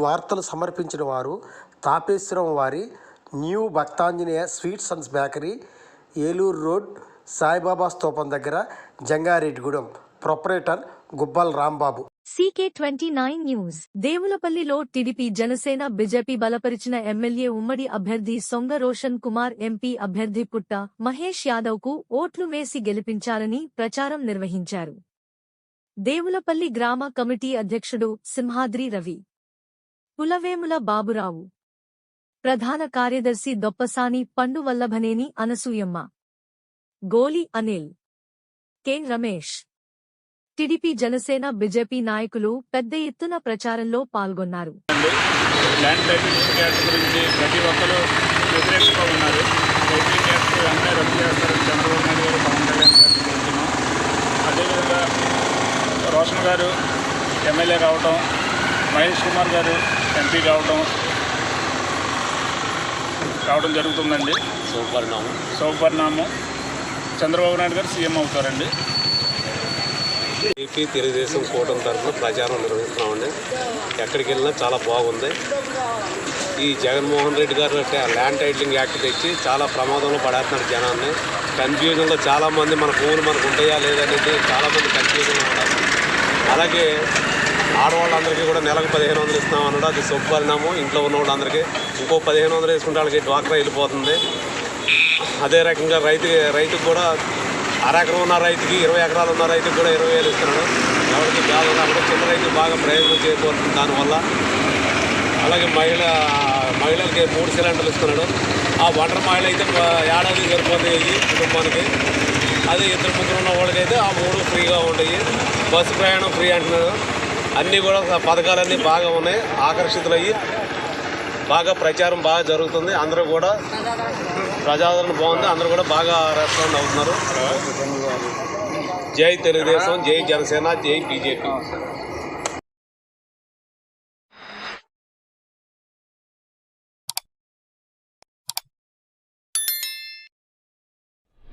వార్తలు సమర్పించిన వారు తాపేశ్వరం వారి new Bhaktanjaneya sweets and bakery, Eluru road, Saibaba స్తూపం దగ్గర, Jangareddygudem. Proprietor Gubbal Rambabu. CK29 news. దేవులపల్లిలో టీడీపీ, జనసేన, బీజేపీ బలపరిచిన ఎమ్మెల్యే ఉమ్మడి అభ్యర్థి సొంగ రోషన్ కుమార్, ఎంపీ అభ్యర్థి పుట్ట మహేష్ యాదవ్ కు ఓట్లు వేసి గెలిపించాలని ప్రచారం నిర్వహించారు. దేవులపల్లి గ్రామ కమిటీ అధ్యక్షుడు సింహాద్రి రవి, పులవేముల బాబురావు, ప్రధాన కార్యదర్శి దొప్పసాని పండు వల్లభనేని అనసూయమ్మ, గోలి Anil, K Ramesh, TDP, Janasena, BJP నాయకులు పెద్ద ఎత్తున ప్రచారంలో పాల్గొన్నారు. ల్యాండ్ టైటిల్ క్యాస్ట్ గురించి ప్రతి ఒక్కరూ వ్యతిరేకంగా ఉన్నారు. టైటిల్ క్యాస్ట్ వెంటనే రద్దు చేస్తారని చంద్రబాబు నాయుడు గారు, పవన్ కళ్యాణ్ గారు కోరుతున్నాం. అదేవిధంగా రోషన్ గారు ఎమ్మెల్యే కావటం, మహేష్ కుమార్ గారు ఎంపీ కావటం జరుగుతుందండి. శుభపరిణామం. చంద్రబాబు నాయుడు గారు సీఎం అవుతారండి. ఏపీ తెలుగుదేశం కూటమి తరఫున ప్రచారం నిర్వహిస్తున్నామండి. ఎక్కడికి వెళ్ళినా చాలా బాగుంది. ఈ జగన్మోహన్ రెడ్డి గారు ల్యాండ్ టైటిలింగ్ యాక్ట్ తెచ్చి చాలా ప్రమాదంలో పడేస్తున్నారు జనాన్ని. కన్ఫ్యూజన్లో చాలామంది మన భూములు మనకు ఉంటాయా లేదనేది చాలామంది కన్ఫ్యూజన్లో ఉన్నారు. అలాగే ఆడవాళ్ళందరికీ కూడా నెలకు 1500 ఇస్తున్నాం అన్నాడు. అది శుభపరిణామం. ఇంట్లో ఉన్న వాళ్ళందరికీ ఇంకో 1500 వేసుకుంటే వాళ్ళకి డ్వాక్రా వెళ్ళిపోతుంది. అదే రకంగా రైతుకు కూడా అరెకరం ఉన్న రైతుకి, 20 ఎకరాలు ఉన్న రైతుకి కూడా 20,000 ఇస్తున్నాడు. ఎవరికి బాగా చిన్న రైతుకు బాగా ప్రయోజనం చేయబోతుంది దానివల్ల. అలాగే మహిళలకి 3 సిలిండర్లు ఇస్తున్నాడు. ఆ ఒంటరి మహిళ అయితే ఏడాది సరిపోతాయి కుటుంబానికి. అదే 2-3 ఉన్న వాళ్ళకైతే ఆ 3 ఫ్రీగా ఉంటాయి. బస్సు ప్రయాణం ఫ్రీ అంటున్నాడు. అన్నీ కూడా పథకాలన్నీ బాగా ఉన్నాయి. ఆకర్షితులయ్యి బాగా ప్రచారం బాగా జరుగుతుంది. అందరూ కూడా ప్రజాదరణ బాగుంది. అందరూ కూడా బాగా రెస్పాండ్ అవుతున్నారు. జై తెలుగుదేశం, జై జనసేన, జై బీజేపీ.